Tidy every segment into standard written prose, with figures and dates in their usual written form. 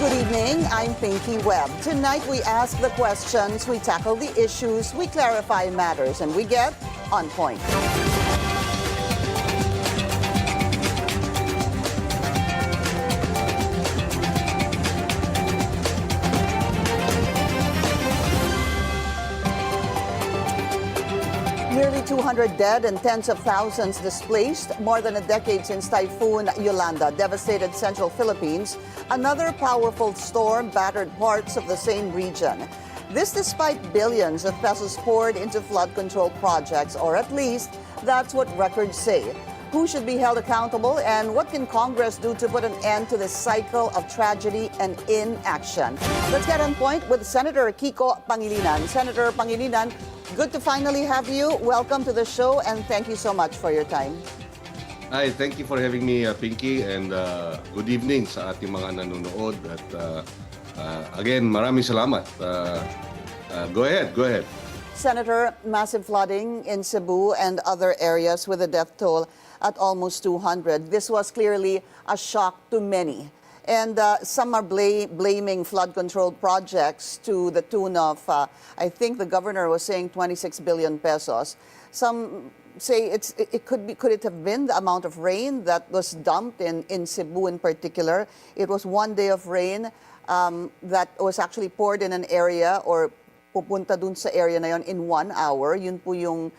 Good evening, I'm Pinky Webb. Tonight we ask the questions, we tackle the issues, we clarify matters, and we get on point. Nearly 200 dead and tens of thousands displaced, more than a decade since Typhoon Yolanda devastated central Philippines. Another powerful storm battered parts of the same region. This despite billions of pesos poured into flood control projects, or at least that's what records say. Who should be held accountable, and what can Congress do to put an end to this cycle of tragedy and inaction? Let's get on point with Senator Kiko Pangilinan. Senator Pangilinan, good to finally have you. Welcome to the show, and thank you so much for your time. Hi, thank you for having me, Pinky, and good evening sa ating mga nanonood. At again, maraming salamat. Go ahead. Senator, massive flooding in Cebu and other areas with a death toll at almost 200. This was clearly a shock to many. And some are blaming flood control projects to the tune of, I think the governor was saying 26 billion pesos. Some say could it have been the amount of rain that was dumped in Cebu in particular? It was one day of rain that was actually poured in an area or pupunta dun sa area na yon in 1 hour. Yun po yung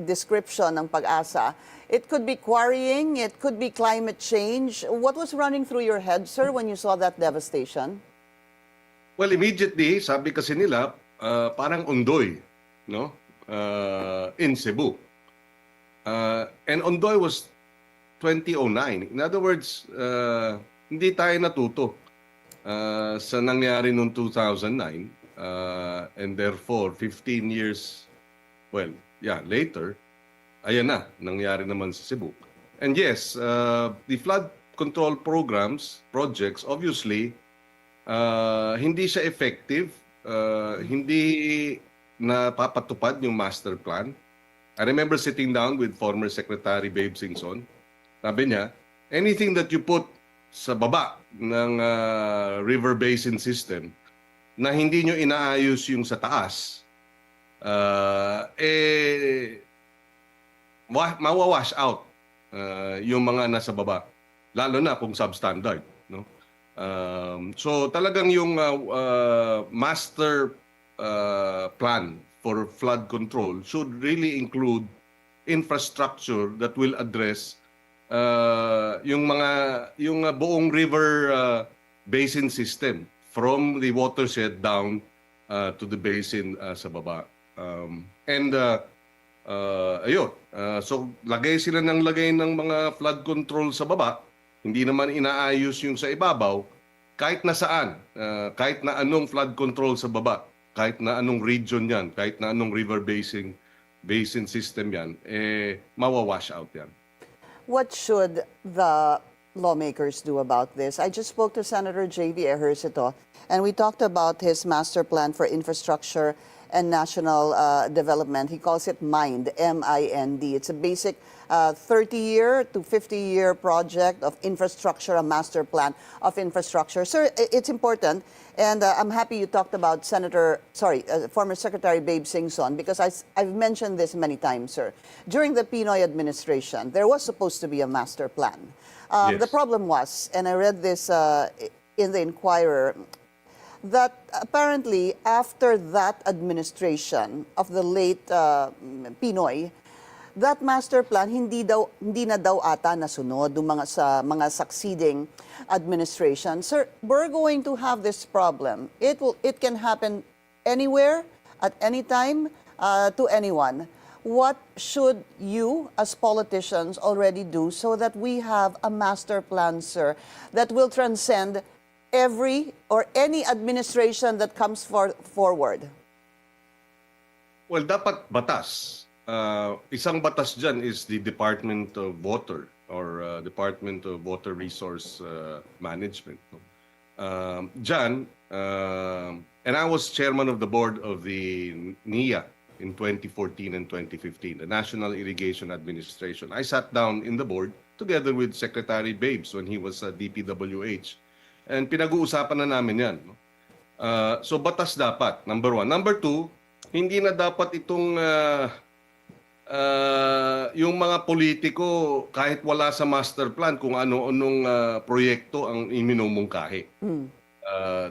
description ng Pag-asa. It could be quarrying, it could be climate change. What was running through your head, sir, when you saw that devastation? Well, immediately, sabi kasi nila, parang undoy, no? In Cebu. And undoy was 2009. In other words, hindi tayo natuto sa nangyari noong 2009. And therefore, 15 years, later, ayan na, nangyari naman sa Cebu. And yes, the flood control projects, obviously, hindi siya effective, hindi napapatupad yung master plan. I remember sitting down with former Secretary Babe Singson. Sabi niya, anything that you put sa baba ng river basin system na hindi nyo inaayos yung sa taas, mawawash out yung mga nasa baba, lalo na kung substandard, no? So talagang yung master plan for flood control should really include infrastructure that will address yung buong river basin system from the watershed down to the basin sa baba. So lagay sila ng mga flood control sa baba, hindi naman inaayos yung sa ibabaw, kahit na saan, kahit na anong flood control sa baba, kahit na anong region yan, kahit na anong river basin system yan, mawawash out yan. What should the lawmakers do about this? I just spoke to Senator J.V. Ejercito, and we talked about his master plan for infrastructure and national development. He calls it MIND, M-I-N-D. It's a basic 30-year to 50-year project of infrastructure, a master plan of infrastructure. Sir, it's important, and I'm happy you talked about former Secretary Babe Singson, because I've mentioned this many times, sir. During the Pinoy administration, there was supposed to be a master plan. Yes. The problem was, and I read this in the Inquirer, that apparently after that administration of the late Pinoy, that master plan hindi na daw ata nasunod sa mga succeeding administration. Sir, we're going to have this problem. It can happen anywhere, at any time, to anyone. What should you as politicians already do so that we have a master plan, sir, that will transcend every or any administration that comes forward? Well, dapat batas. Isang batas dyan is the Department of Water or Department of Water Resource Management. Dyan, and I was chairman of the board of the NIA in 2014 and 2015, the National Irrigation Administration. I sat down in the board together with Secretary Babes when he was DPWH. And pinag-uusapan na namin yan. No? So batas dapat, number one. Number two, hindi na dapat itong yung mga politiko kahit wala sa master plan kung ano-anong proyekto ang iminumungkahi.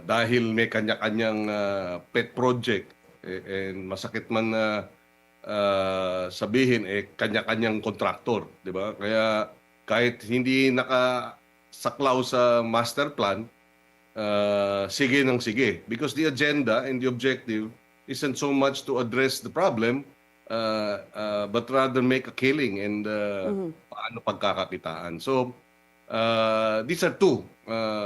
Dahil may kanya-kanyang pet project and masakit man na sabihin kanya-kanyang kontraktor, 'di ba? Kaya kahit hindi nakasaklaw sa master plan, sige nang sige because the agenda and the objective isn't so much to address the problem but rather make a killing and paano pagkakakitaan. So these are two,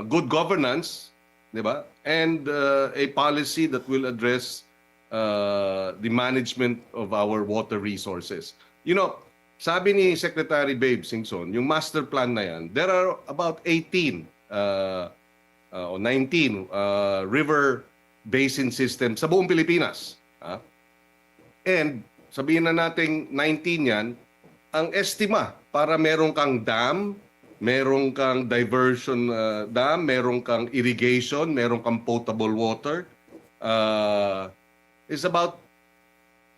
good governance, 'di ba? And a policy that will address the management of our water resources. You know, sabi ni Secretary Babe Singson, yung master plan na yan, there are about 18 o 19 river basin system sa buong Pilipinas. And sabihin na nating 19 yan, ang estima para meron kang dam, meron kang diversion dam, meron kang irrigation, meron kang potable water, is about,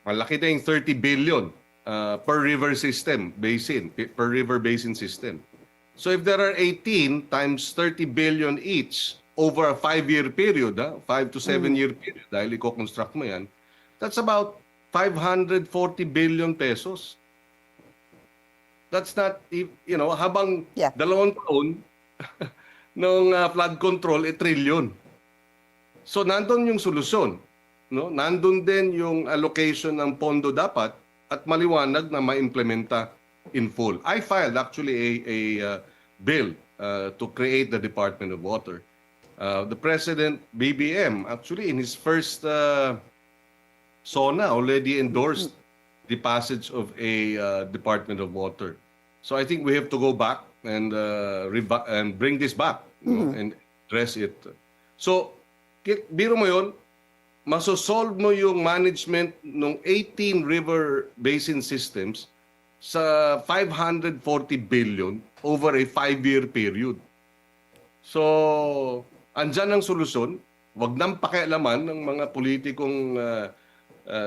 malaki na yung 30 billion per river system, basin, per river basin system. So if there are 18 times 30 billion each over a 5-year period, 5 to 7-year period, dahil i-construct mo yan, that's about 540 billion pesos. That's not, you know, habang 2 taon ng flood control, trillion. So nandun yung solusyon. No? Nandun din yung allocation ng pondo dapat at maliwanag na ma-implementa in full. I filed actually a bill to create the Department of Water. The President, BBM, actually in his first SONA already endorsed the passage of a Department of Water. So I think we have to go back and bring this back, you know, and address it. So, biro mo yun, masosolve mo yung management ng 18 river basin systems sa 540 billion over a 5-year period. So, andyan ang solusyon. Wag nang pakialaman ng mga politikong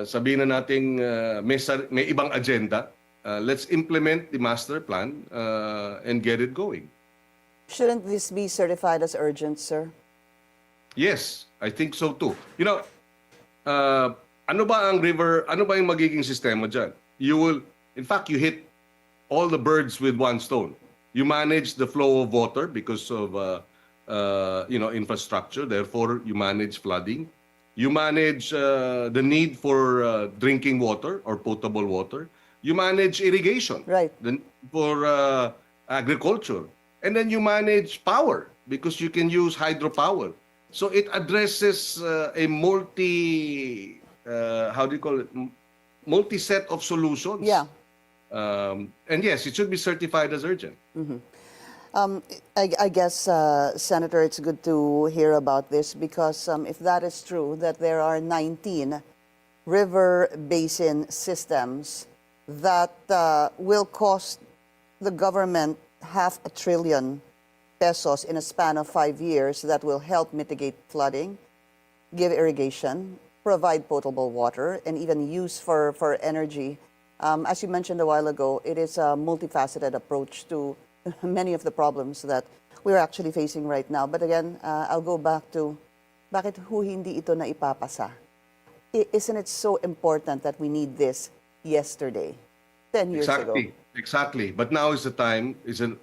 sabihin na nating may ibang agenda. Let's implement the master plan and get it going. Shouldn't this be certified as urgent, sir? Yes, I think so too. You know, ano ba yung magiging sistema dyan? In fact, you hit all the birds with one stone. You manage the flow of water because of, infrastructure. Therefore, you manage flooding. You manage the need for drinking water or potable water. You manage irrigation. Right. For agriculture. And then you manage power because you can use hydropower. So it addresses a multi-set of solutions. Yeah. And yes, it should be certified as urgent. I guess, Senator, it's good to hear about this because if that is true, that there are 19 river basin systems that will cost the government $500 billion pesos in a span of 5 years that will help mitigate flooding, give irrigation, provide potable water, and even use for energy. As you mentioned a while ago, it is a multifaceted approach to many of the problems that we're actually facing right now. But again, I'll go back to, bakit hindi ito na ipapasa? Isn't it so important that we need this yesterday, 10 years ago? Exactly. But now is the time,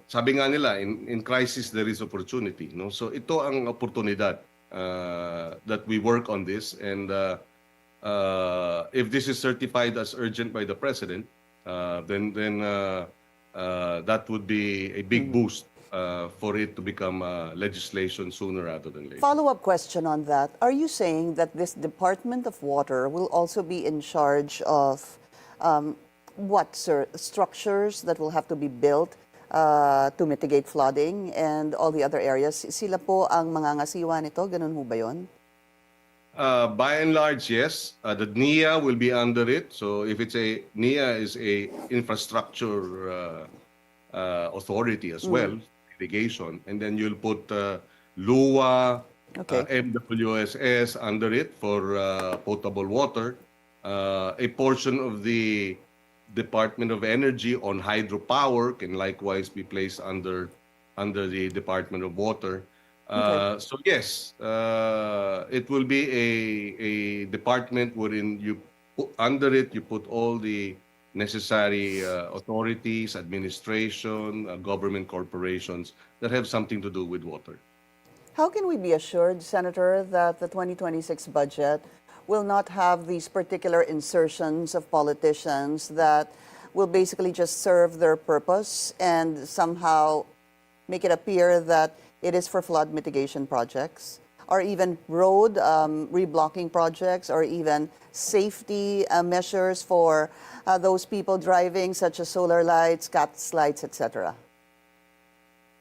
sabi nga nila, in crisis there is opportunity. No? So ito ang oportunidad that we work on this. And if this is certified as urgent by the President, then that would be a big boost for it to become legislation sooner rather than later. Follow-up question on that. Are you saying that this Department of Water will also be in charge of what, sir? Structures that will have to be built to mitigate flooding and all the other areas? Sila po ang mangangasiwa nito? Ganun ho ba yun? By and large, yes. The NIA will be under it. So if NIA is a infrastructure authority as well, irrigation, and then you'll put LUA, Okay. MWSS under it for potable water, a portion of the Department of Energy on hydropower can likewise be placed under the Department of Water. Okay. So yes, it will be a department wherein you put, under it you put all the necessary authorities, administration, government corporations that have something to do with water. How can we be assured, Senator, that the 2026 budget will not have these particular insertions of politicians that will basically just serve their purpose and somehow make it appear that it is for flood mitigation projects, or even road reblocking projects, or even safety measures for those people driving, such as solar lights, CATS lights, etc.?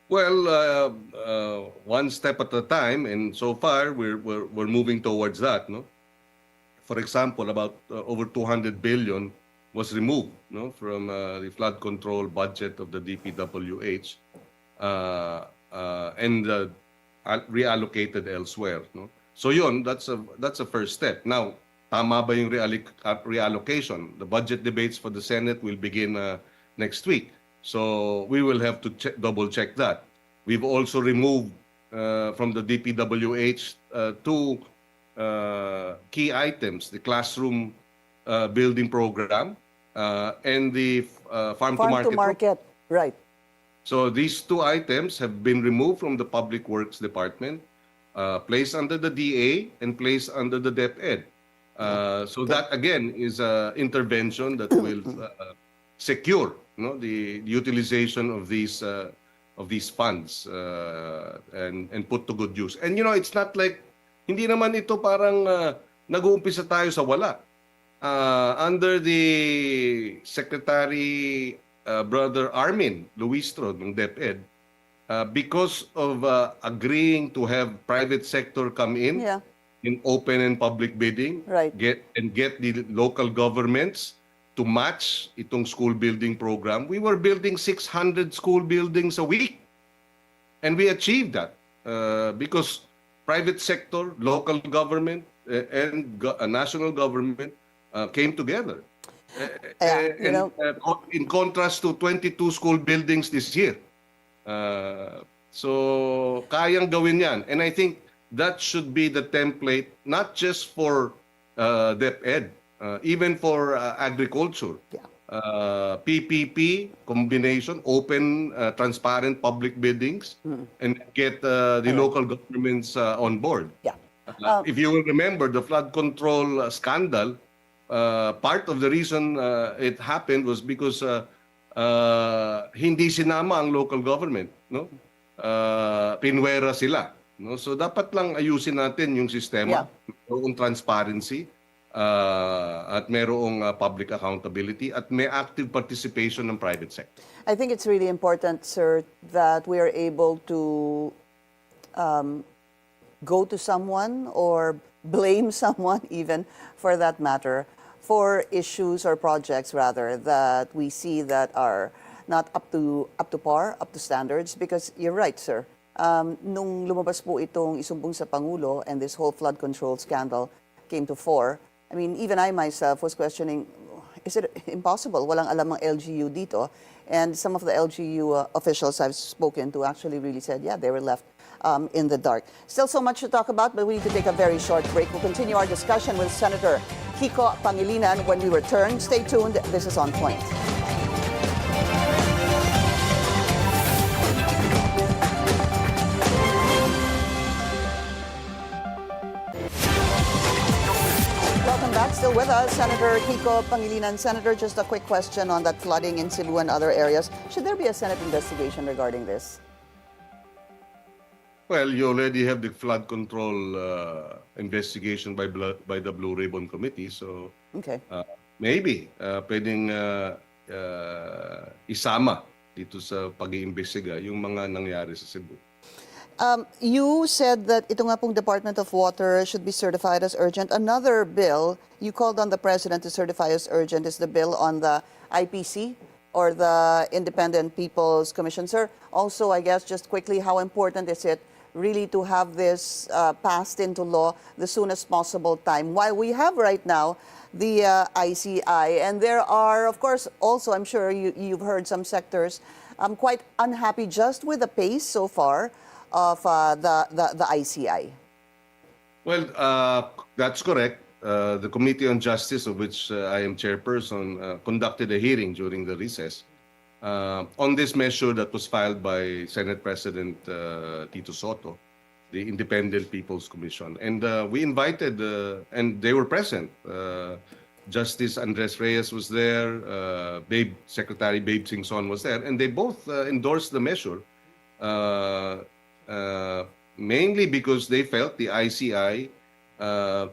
Well, one step at a time, and so far we're moving towards that. No, for example, about over 200 billion was removed, no, from the flood control budget of the DPWH, and reallocated elsewhere. No, so yun, that's a first step. Now, tama ba yung reallocation? The budget debates for the Senate will begin next week. So we will have to double check that. We've also removed from the DPWH two key items: the classroom building program and the farm to market. Farm-to-market, right. So these two items have been removed from the Public Works Department, placed under the DA and placed under the DepEd. So that again is an intervention that will secure, no, the utilization of these funds and put to good use. And it's not like hindi naman ito parang nag-uumpisa tayo sa wala. Under the Secretary Brother Armin Luistro ng DepEd, because of agreeing to have private sector come in open and public bidding, right, get the local governments to match itong school building program. We were building 600 school buildings a week. And we achieved that because private sector, local government, and national government came together. In contrast to 22 school buildings this year. So, kayang gawin yan. And I think that should be the template, not just for DepEd, even for agriculture. PPP combination, open, transparent public biddings, and get the local governments on board. If you will remember the flood control scandal, part of the reason it happened was because hindi sinama ang local government, no? Pinwera sila, no? So dapat lang ayusin natin yung sistema, yung transparency, at merong public accountability at may active participation ng private sector. I think it's really important, sir, that we are able to go to someone or blame someone even, for that matter, for issues or projects rather that we see that are not up to par, up to standards. Because you're right, sir. Nung lumabas po itong isumbong sa Pangulo and this whole flood control scandal came to fore, I mean, even I myself was questioning, is it impossible? Walang alam ang LGU dito. And some of the LGU officials I've spoken to actually really said, yeah, they were left in the dark. Still so much to talk about, but we need to take a very short break. We'll continue our discussion with Senator Kiko Pangilinan when we return. Stay tuned. This is On Point. Still with us, Senator Kiko Pangilinan. Senator, just a quick question on that flooding in Cebu and other areas. Should there be a Senate investigation regarding this? Well, you already have the flood control investigation by the Blue Ribbon Committee. So maybe pwedeng isama dito sa pag-iimbestiga yung mga nangyari sa Cebu. You said that ito nga pong Department of Water should be certified as urgent. Another bill you called on the President to certify as urgent is the bill on the IPC, or the Independent People's Commission. Sir, also, I guess, just quickly, how important is it really to have this passed into law the soonest possible time. While we have right now the ICI, and there are, of course, also, I'm sure you've heard some sectors quite unhappy just with the pace so far of the ICI. Well, that's correct. The Committee on Justice, of which I am chairperson, conducted a hearing during the recess on this measure that was filed by Senate President Tito Soto, the Independent People's Commission. And we invited, and they were present. Justice Andres Reyes was there, Secretary Babe Singson was there, and they both endorsed the measure, mainly because they felt the ICI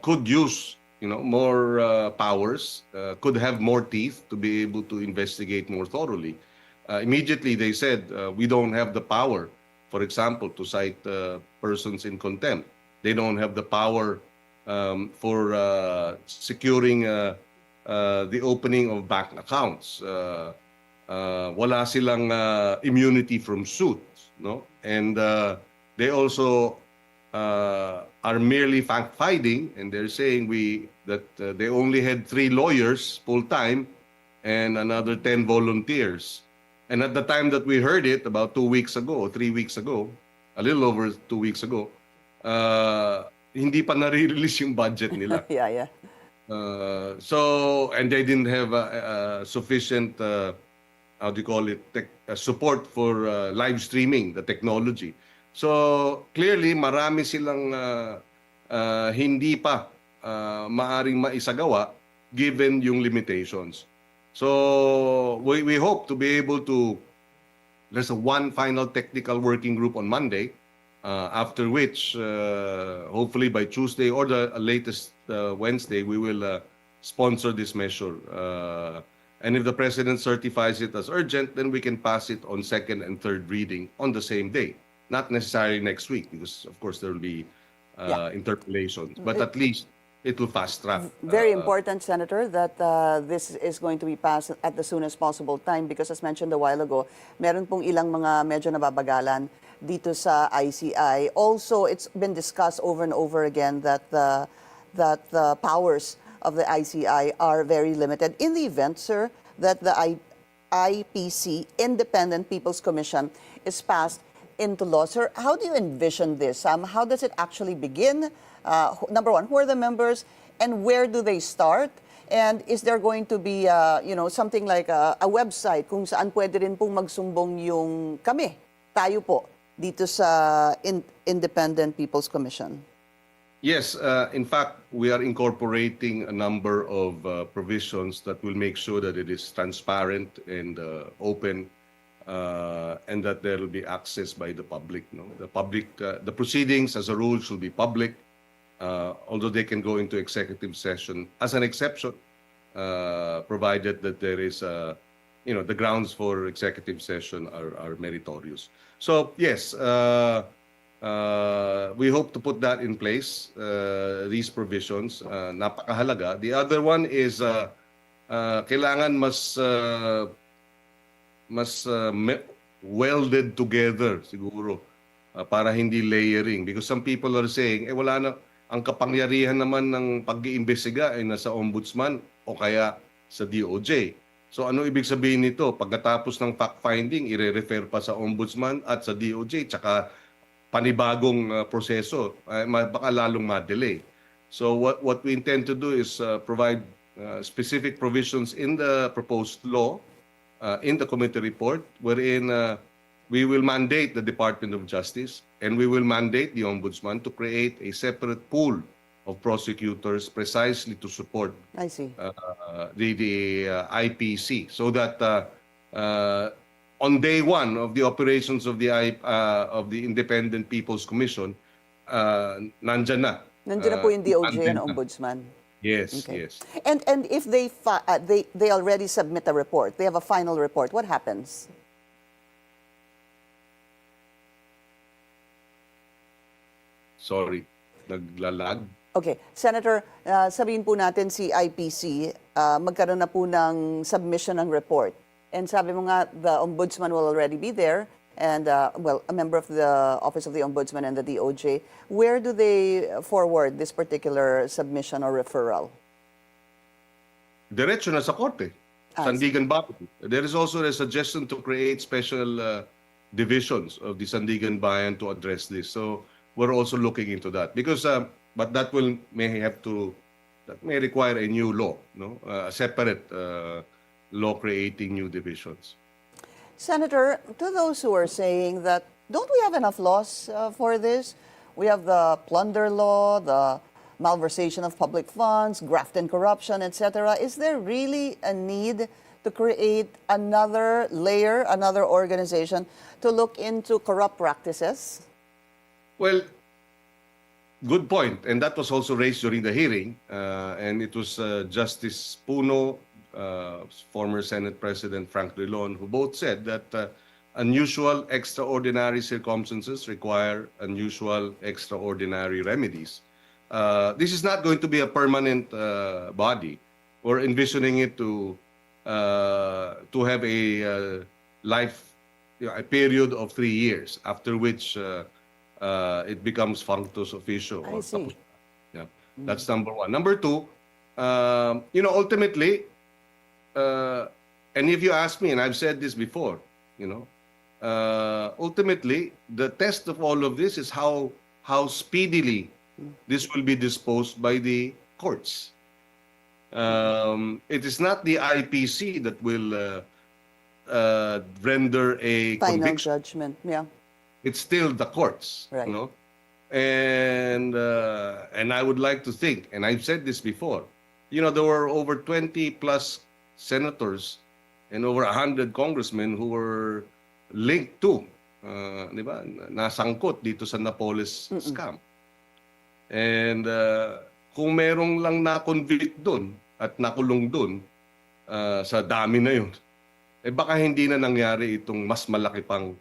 could use more powers, could have more teeth to be able to investigate more thoroughly. Immediately they said, we don't have the power, for example, to cite persons in contempt. They don't have the power for securing the opening of bank accounts. Wala silang immunity from suits, no? And they also are merely fact-finding, and they're saying that they only had 3 lawyers full-time and another 10 volunteers. And at the time that we heard it, about 2 weeks ago, 3 weeks ago, a little over 2 weeks ago, hindi pa nare-release yung budget nila. Yeah. And they didn't have sufficient, how do you call it, support for live streaming, the technology. So clearly, marami silang hindi pa maaring maisagawa given yung limitations. So we hope to be able to, there's one final technical working group on Monday, after which hopefully by Tuesday or the latest Wednesday, we will sponsor this measure. And if the President certifies it as urgent, then we can pass it on second and third reading on the same day. Not necessarily next week, because of course there will be interpolations, but at least it will fast track. Very important, Senator, that this is going to be passed at the soonest possible time, because as mentioned a while ago, meron pong ilang mga medyo nababagalan dito sa ICI. Also, it's been discussed over and over again that the powers of the ICI are very limited. In the event, sir, that the IPC, Independent People's Commission, is passed into law, sir, how do you envision this? How does it actually begin? Number one, who are the members and where do they start? And is there going to be, something like a website kung saan pwede rin pong magsumbong yung tayo po, dito sa Independent People's Commission? Yes, in fact, we are incorporating a number of provisions that will make sure that it is transparent and open, and that there will be access by the public. No? The proceedings as a rule should be public, although they can go into executive session as an exception, provided that there is, the grounds for executive session are meritorious. So yes, we hope to put that in place, these provisions. Napakahalaga. The other one is kailangan mas welded together siguro, para hindi layering, because some people are saying wala na, ang kapangyarihan naman ng pag-iimbestiga ay nasa ombudsman o kaya sa DOJ. So ano ibig sabihin nito? Pagkatapos ng fact-finding, ire-refer pa sa ombudsman at sa DOJ, tsaka panibagong proseso, baka lalong ma-delay. So what we intend to do is provide specific provisions in the proposed law, in the committee report, wherein we will mandate the Department of Justice and we will mandate the Ombudsman to create a separate pool of prosecutors precisely to support the IPC, so that on day one of the operations of the Independent People's Commission, nandyan na. Nandyan na po yung DOJ and Ombudsman. Yes, okay. yes. And if they already submit a report, they have a final report, what happens? Sorry, naglalag. Okay, Senator, sabihin po natin si IPC, magkaroon na po ng submission ng report. And sabi mo nga, the Ombudsman will already be there and, well, a member of the Office of the Ombudsman and the DOJ. Where do they forward this particular submission or referral? Diretso na sa korte. Sandigan Bayan. There is also a suggestion to create special divisions of the Sandigan Bayan to address this. So we're also looking into that because, but that may require a new law, no, a separate law creating new divisions. Senator, to those who are saying that, don't we have enough laws for this? We have the plunder law, the malversation of public funds, graft and corruption, etc. Is there really a need to create another layer, another organization to look into corrupt practices? Well, good point. And that was also raised during the hearing. And it was Justice Puno, former Senate President Frank Drilon, who both said that unusual, extraordinary circumstances require unusual, extraordinary remedies. This is not going to be a permanent body. We're envisioning it to have a a period of 3 years, after which it becomes functus officio. I see. Yeah, that's number one. Number two, ultimately, and if you ask me, and I've said this before, ultimately, the test of all of this is how speedily this will be disposed by the courts. It is not the IPC that will render a Final conviction. judgment, yeah. It's still the courts, Right. And I would like to think, and I've said this before, there were over 20 plus senators and over 100 congressmen who were linked to, di ba, nasangkot dito sa Napoles scam. And kung merong lang na-convict doon at nakulong doon sa dami na yun, baka hindi na nangyari itong mas malaki pang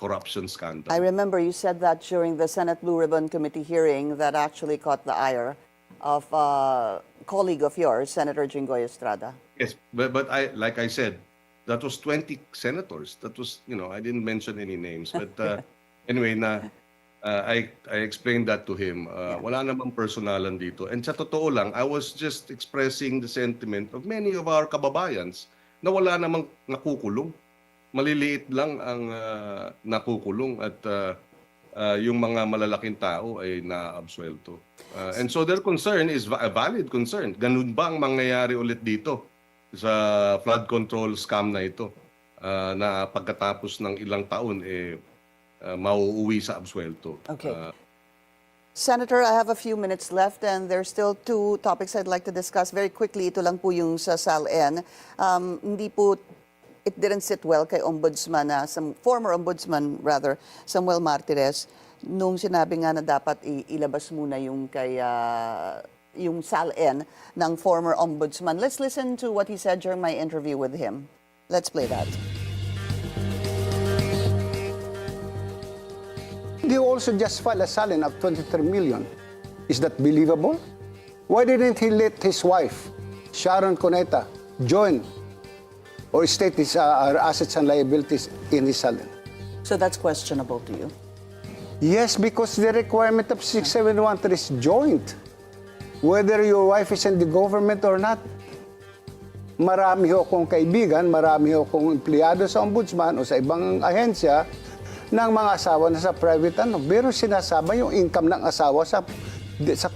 corruption scandal. I remember you said that during the Senate Blue Ribbon Committee hearing that actually caught the ire of a colleague of yours, Senator Jinggoy Estrada. Yes, but like I said, that was 20 senators. That was, I didn't mention any names. But anyway, I explained that to him. Wala namang personalan dito. And sa totoo lang, I was just expressing the sentiment of many of our kababayans na wala namang nakukulong. Maliliit lang ang nakukulong at yung mga malalaking tao ay naabsuelto. And so their concern is a valid concern. Ganun ba ang mangyayari ulit dito sa flood control scam na ito na pagkatapos ng ilang taon mauuwi sa absuelto? Okay. Senator, I have a few minutes left and there's still two topics I'd like to discuss. Very quickly, ito lang po yung sa SALN. It didn't sit well kay Ombudsman, former Ombudsman rather, Samuel Martires, nung sinabi nga na dapat ilabas muna yung yung SALN ng former Ombudsman. Let's listen to what he said during my interview with him. Let's play that. They also just filed a SALN of 23 million. Is that believable? Why didn't he let his wife, Sharon Cuneta, join or state his assets and liabilities in his SALN? So that's questionable to you? Yes, because the requirement of 6713 is joint. Whether your wife is in the government or not. Marami ho akong kaibigan, marami ho akong empleyado sa ombudsman o sa ibang ahensya ng mga asawa na sa private pero sinasama yung income ng asawa sa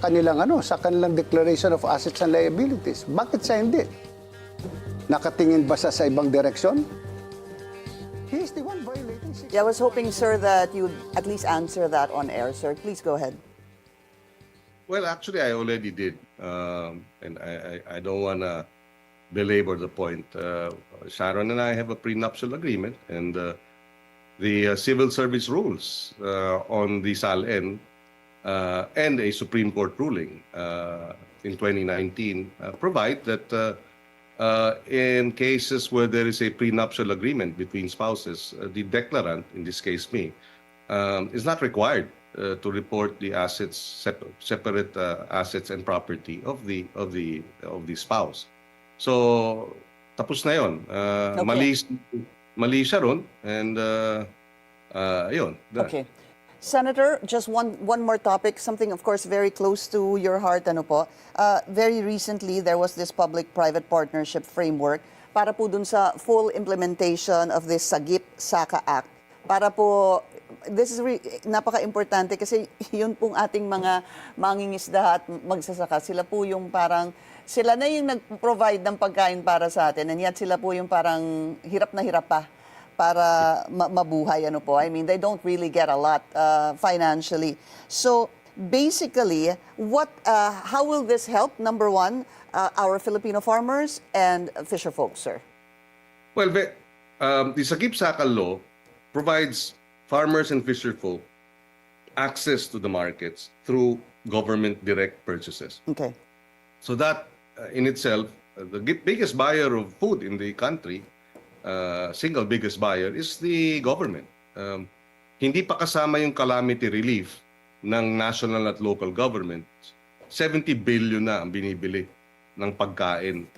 kanilang sa kanilang declaration of assets and liabilities. Bakit sa hindi? Nakatingin ba sa ibang direksyon? He is the one violating. Yeah, I was hoping, sir, that you'd at least answer that on air, sir. Please go ahead. Well, actually, I already did, and I don't want to belabor the point. Sharon and I have a prenuptial agreement, and the civil service rules on the SALN and a Supreme Court ruling in 2019 provide that in cases where there is a prenuptial agreement between spouses, the declarant, in this case me, is not required to report the assets, separate assets and property of the spouse. So tapos na yon. Okay. mali siya ron. And ayun. Okay. Senator, just one more topic, something of course very close to your heart. Ano po? Very recently, there was this public-private partnership framework para po dun sa full implementation of this Sagip-Saka Act. Para po, this is napaka-importante kasi yun pong ating mga mangingisda at magsasaka. Sila po yung parang, sila na yung nag-provide ng pagkain para sa atin, and yet sila po yung parang hirap na hirap pa para mabuhay, ano po. I mean, they don't really get a lot financially. So, basically, how will this help, number one, our Filipino farmers and fisher folks, sir? Well, the Sagip-Saka law provides farmers and fisher folk access to the markets through government direct purchases. Okay. So that in itself, the biggest buyer of food in the country, single biggest buyer, is the government. Hindi pa kasama yung calamity relief ng national at local governments. 70 billion na ang binibili ng pagkain.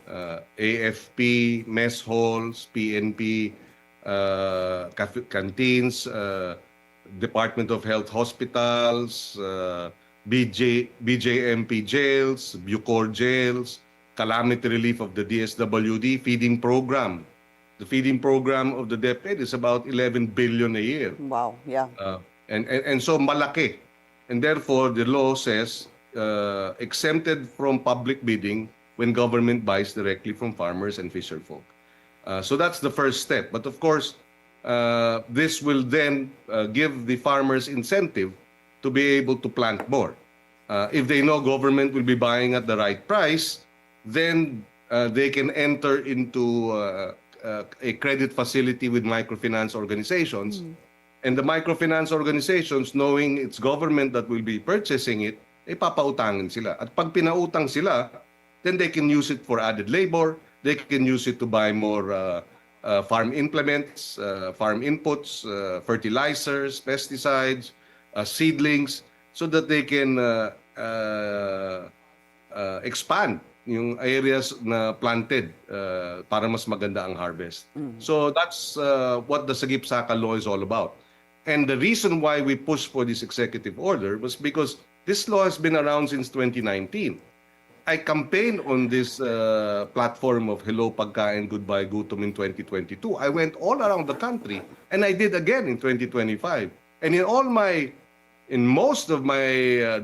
AFP, mess halls, PNP, canteens, Department of Health hospitals, BJMP jails, Bucor jails, calamity relief of the DSWD, feeding program. The feeding program of the DepEd is about 11 billion a year. Wow, yeah. And so malaki. And therefore, the law says exempted from public bidding when government buys directly from farmers and fisher folk. So that's the first step. But of course, this will then give the farmers incentive to be able to plant more. If they know government will be buying at the right price, then they can enter into a credit facility with microfinance organizations. And the microfinance organizations, knowing it's government that will be purchasing it, papautangin sila. At pag pinautang sila, then they can use it for added labor, they can use it to buy more farm implements, farm inputs, fertilizers, pesticides, seedlings, so that they can expand yung areas na planted para mas maganda ang harvest. So that's what the Sagip-Saka law is all about. And the reason why we pushed for this executive order was because this law has been around since 2019. I campaigned on this platform of Hello Pagkain, Goodbye Gutom in 2022. I went all around the country, and I did again in 2025. And in most of my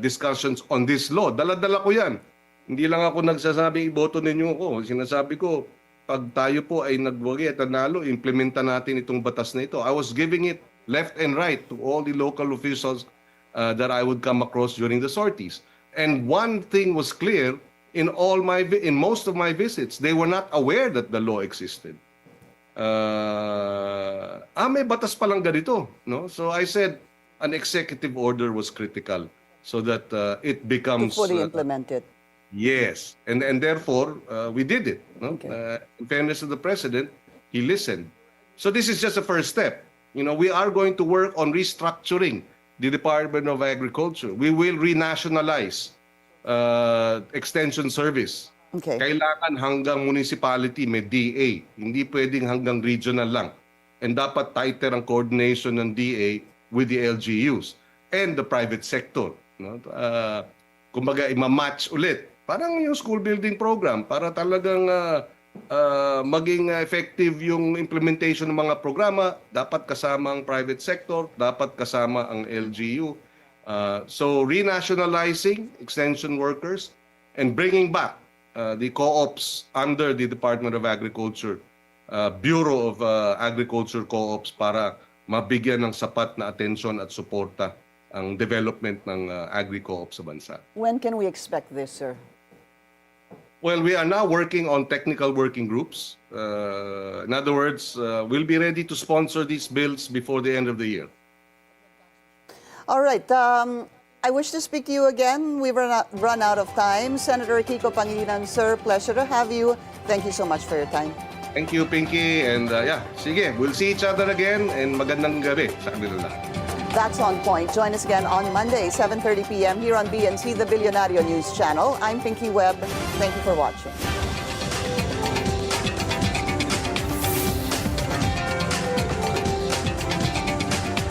discussions on this law, dala-dala ko yan. Hindi lang ako nagsasabing iboto ninyo ako. Sinasabi ko, pag tayo po ay nagwagi at nanalo, implementa natin itong batas na ito. I was giving it left and right to all the local officials that I would come across during the sorties. And one thing was clear, in most of my visits, they were not aware that the law existed. May batas palang ganito, no? So I said an executive order was critical so that it becomes fully implemented. Yes, and therefore we did it. No? Okay. In fairness to the president, he listened. So this is just a first step. You know, we are going to work on restructuring the Department of Agriculture. We will renationalize extension service. Okay. Kailangan hanggang municipality may DA. Hindi pwedeng hanggang regional lang. And dapat tighter ang coordination ng DA with the LGUs and the private sector. No? Kumbaga, ima-match ulit. Parang yung school building program para talagang maging effective yung implementation ng mga programa. Dapat kasama ang private sector, dapat kasama ang LGU. So renationalizing extension workers and bringing back the co-ops under the Department of Agriculture, Bureau of Agriculture Co-ops para mabigyan ng sapat na atensyon at suporta ang development ng agri-co-op sa bansa. When can we expect this, sir? Well, we are now working on technical working groups. In other words, we'll be ready to sponsor these bills before the end of the year. All right. I wish to speak to you again. We've run out of time. Senator Kiko Pangilinan, sir, pleasure to have you. Thank you so much for your time. Thank you, Pinky. And sige, we'll see each other again and magandang gabi sa kanila. That's On Point. Join us again on Monday, 7:30 p.m. here on BNC, the Billionario News Channel. I'm Pinky Webb. Thank you for watching.